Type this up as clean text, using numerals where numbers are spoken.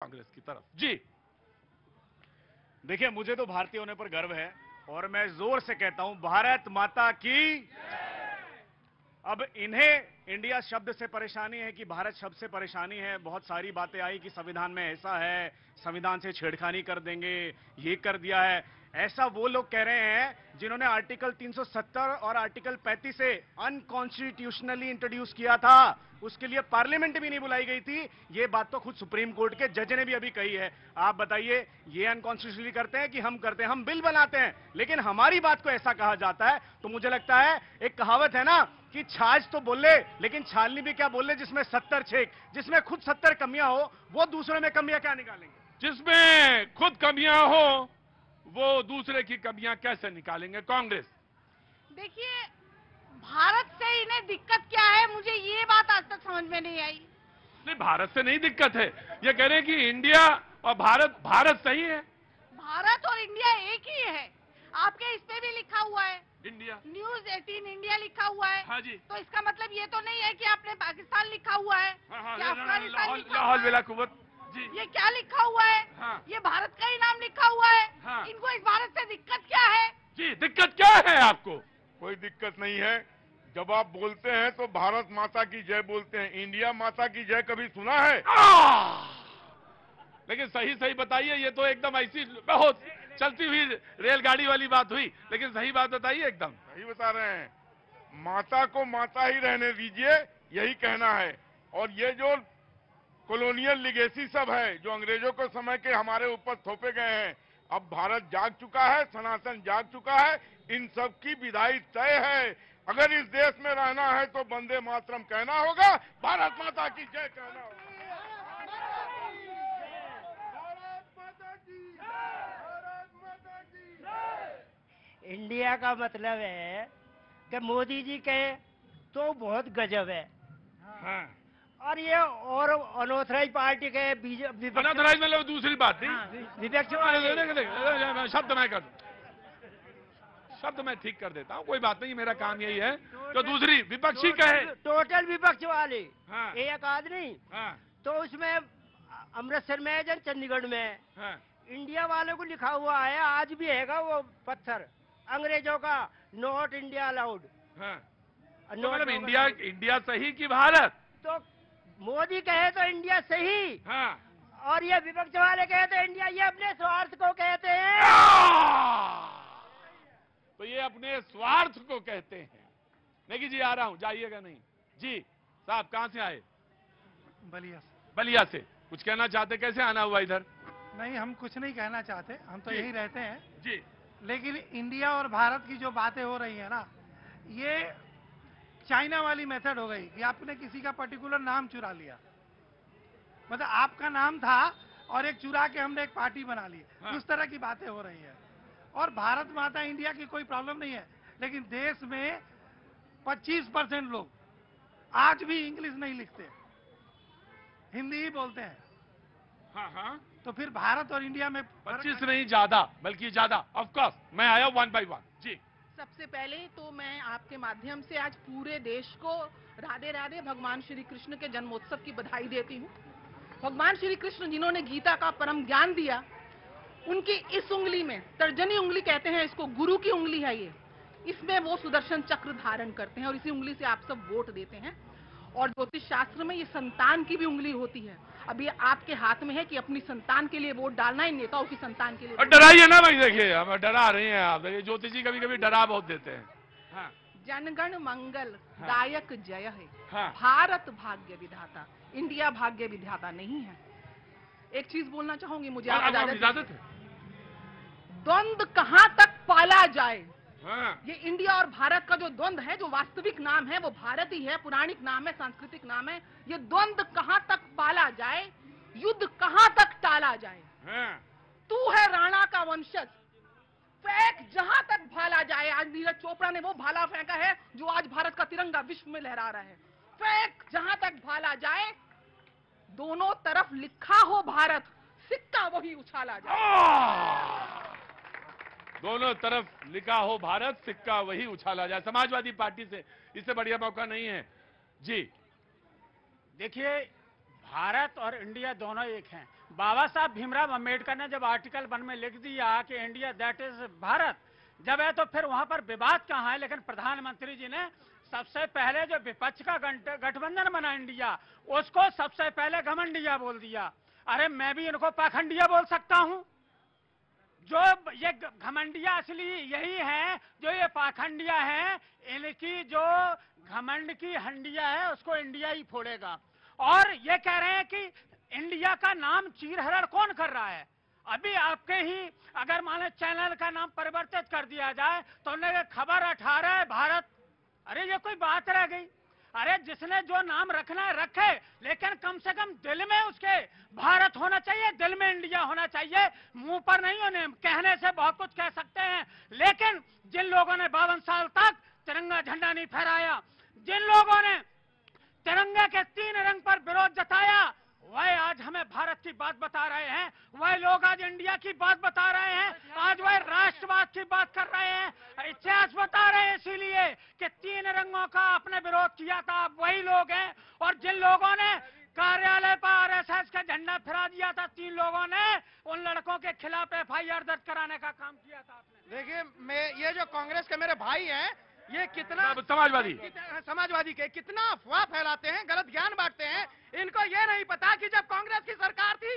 कांग्रेस की तरफ। जी देखिए, मुझे तो भारतीय होने पर गर्व है और मैं जोर से कहता हूं भारत माता की। अब इन्हें इंडिया शब्द से परेशानी है कि भारत शब्द से परेशानी है। बहुत सारी बातें आई कि संविधान में ऐसा है, संविधान से छेड़खानी कर देंगे, ये कर दिया है। ऐसा वो लोग कह रहे हैं जिन्होंने आर्टिकल 370 और आर्टिकल 35 से अनकॉन्स्टिट्यूशनली इंट्रोड्यूस किया था। उसके लिए पार्लियामेंट भी नहीं बुलाई गई थी। ये बात तो खुद सुप्रीम कोर्ट के जज ने भी अभी कही है। आप बताइए, ये अनकॉन्स्टिट्यूशनली करते हैं कि हम करते हैं? हम बिल बनाते हैं, लेकिन हमारी बात को ऐसा कहा जाता है। तो मुझे लगता है, एक कहावत है ना कि छाछ तो बोल ले, लेकिन छालनी भी क्या बोल ले, जिसमें 70 छेक, जिसमें खुद 70 कमियां हो, वो दूसरों में कमियां क्या निकालेंगे? जिसमें खुद कमियां हो वो दूसरे की कमियां कैसे निकालेंगे? कांग्रेस। देखिए, भारत से इन्हें दिक्कत क्या है, मुझे ये बात आज तक समझ में नहीं आई। नहीं, भारत से नहीं दिक्कत है। ये कह रहे हैं कि इंडिया और भारत सही है। भारत और इंडिया एक ही है। आपके इस पे भी लिखा हुआ है, इंडिया न्यूज 18 इंडिया लिखा हुआ है। हाँ जी। तो इसका मतलब ये तो नहीं है कि आपने पाकिस्तान लिखा हुआ है, क्या अफगानिस्तान लिखा हुआ है? लाहौल कुव्वत जी। ये क्या लिखा हुआ है? हाँ। ये भारत का ही नाम लिखा हुआ है। हाँ। इनको इस भारत से दिक्कत क्या है? जी, दिक्कत क्या है आपको? कोई दिक्कत नहीं है। जब आप बोलते हैं तो भारत माता की जय बोलते हैं। इंडिया माता की जय कभी सुना है? लेकिन सही सही बताइए, ये तो एकदम ऐसी बहुत चलती हुई रेलगाड़ी वाली बात हुई, लेकिन सही बात बताइए। एकदम सही बता रहे हैं। माता को माता ही रहने दीजिए, यही कहना है। और ये जो कॉलोनियल लिगेसी सब है, जो अंग्रेजों के समय के हमारे ऊपर थोपे गए हैं, अब भारत जाग चुका है, सनातन जाग चुका है। इन सब की विदाई तय है। अगर इस देश में रहना है तो वंदे मातरम कहना होगा, भारत माता की जय कहना होगा। इंडिया का मतलब है कि मोदी जी कहे तो बहुत गजब है। हाँ। और ये और अनऑथराइज पार्टी के अनऑथराइज मतलब दूसरी बात थी। विपक्ष शब्द मैं ठीक कर देता हूँ, कोई बात नहीं, मेरा काम यही है। तो दूसरी विपक्षी कहे, टोटल विपक्ष वाले। हाँ। एक आदमी। हाँ। तो उसमें अमृतसर में है, चंडीगढ़ में है। हाँ। इंडिया वालों को लिखा हुआ है, आज भी हैगा वो पत्थर अंग्रेजों का, नॉट इंडिया अलाउड। हाँ। तो मतलब इंडिया सही कि भारत? तो मोदी कहे तो इंडिया सही। हाँ। और ये विपक्ष वाले कहे तो इंडिया, ये अपने स्वार्थ को कहते हैं। तो ये अपने स्वार्थ को कहते हैं। नहीं जी, आ रहा हूं, जाइएगा नहीं जी। साहब कहां से आए? बलिया से। बलिया से। कुछ कहना चाहते? कैसे आना हुआ इधर? नहीं, हम कुछ नहीं कहना चाहते, हम तो यही रहते हैं जी। लेकिन इंडिया और भारत की जो बातें हो रही है ना, ये चाइना वाली मेथड हो गई कि आपने किसी का पर्टिकुलर नाम चुरा लिया। मतलब आपका नाम था और एक चुरा के हमने एक पार्टी बना ली। हाँ। उस तरह की बातें हो रही है। और भारत माता इंडिया की कोई प्रॉब्लम नहीं है, लेकिन देश में 25% लोग आज भी इंग्लिश नहीं लिखते, हिंदी ही बोलते हैं। हाँ हाँ। तो फिर भारत और इंडिया में 25 नहीं, ज्यादा, बल्कि ज्यादा। ऑफ कोर्स मैं आया 1 by 1 जी। सबसे पहले तो मैं आपके माध्यम से आज पूरे देश को राधे राधे भगवान श्री कृष्ण के जन्मोत्सव की बधाई देती हूँ। भगवान श्री कृष्ण जिन्होंने गीता का परम ज्ञान दिया, उनकी इस उंगली में, तर्जनी उंगली कहते हैं इसको, गुरु की उंगली है ये, इसमें वो सुदर्शन चक्र धारण करते हैं और इसी उंगली से आप सब वोट देते हैं। और ज्योतिष शास्त्र में ये संतान की भी उंगली होती है। अब ये आपके हाथ में है कि अपनी संतान के लिए वोट डालना है, नेताओं की संतान के लिए। डराइए ना भाई, देखिए हम डरा रही हैं आप। देखिए ज्योतिष जी कभी कभी डरा बहुत देते हैं। हाँ। जनगण मंगल हाँ। दायक जय है। हाँ। भारत भाग्य विधाता, इंडिया भाग्य विधाता नहीं है। एक चीज बोलना चाहूंगी, मुझे आप इजाजत है? द्वंद्व कहां तक पाला जाए। हाँ। ये इंडिया और भारत का जो द्वंद्व है, जो वास्तविक नाम है वो भारत ही है, पुराणिक नाम है, सांस्कृतिक नाम है। ये द्वंद्व कहां तक पाला जाए, युद्ध कहां तक टाला जाए। हाँ। तू है राणा का वंशज, फेंक जहां तक भाला जाए। आज नीरज चोपड़ा ने वो भाला फेंका है जो आज भारत का तिरंगा विश्व में लहरा रहा है। फेंक जहां तक भाला जाए, दोनों तरफ लिखा हो भारत, सिक्का वही उछाला जाए। दोनों तरफ लिखा हो भारत, सिक्का वही उछाला जाए। समाजवादी पार्टी से इससे बढ़िया मौका नहीं है जी। देखिए, भारत और इंडिया दोनों एक हैं। बाबा साहब भीमराव अंबेडकर ने जब आर्टिकल 1 में लिख दिया कि इंडिया दैट इज भारत जब है, तो फिर वहां पर विवाद कहाँ है। लेकिन प्रधानमंत्री जी ने सबसे पहले जो विपक्ष का गठबंधन बना इंडिया, उसको सबसे पहले घमंडिया बोल दिया। अरे मैं भी इनको पाखंडिया बोल सकता हूं। जो ये घमंडिया असली यही है, जो ये पाखंडिया है, इनकी जो घमंड की हंडिया है उसको इंडिया ही फोड़ेगा। और ये कह रहे हैं कि इंडिया का नाम चीरहरण कौन कर रहा है। अभी आपके ही अगर माने चैनल का नाम परिवर्तित कर दिया जाए तो उन्हें खबर 18 भारत। अरे ये कोई बात रह गई। अरे जिसने जो नाम रखना है रखे, लेकिन कम से कम दिल में उसके भारत होना चाहिए, दिल में इंडिया होना चाहिए। मुंह पर नहीं होने, कहने से बहुत कुछ कह सकते हैं, लेकिन जिन लोगों ने 52 साल तक तिरंगा झंडा नहीं फहराया, जिन लोगों ने तिरंगे के 3 रंग पर विरोध जताया, वह आज हमें भारत की बात बता रहे हैं। वह लोग आज इंडिया की बात बता रहे हैं, आज वह राष्ट्रवाद की बात कर रहे हैं, इतिहास बता रहे हैं। इसीलिए कि 3 रंगों का आपने विरोध किया था, वही लोग हैं। और जिन लोगों ने कार्यालय पर आरएसएस का झंडा फहरा दिया था, 3 लोगों ने उन लड़कों के खिलाफ FIR दर्ज कराने का काम किया था आपने। देखिए, मैं ये जो कांग्रेस के मेरे भाई हैं, ये कितना समाजवादी के कितना अफवाह फैलाते हैं, गलत ज्ञान बांटते हैं। इनको ये नहीं पता कि जब कांग्रेस की सरकार थी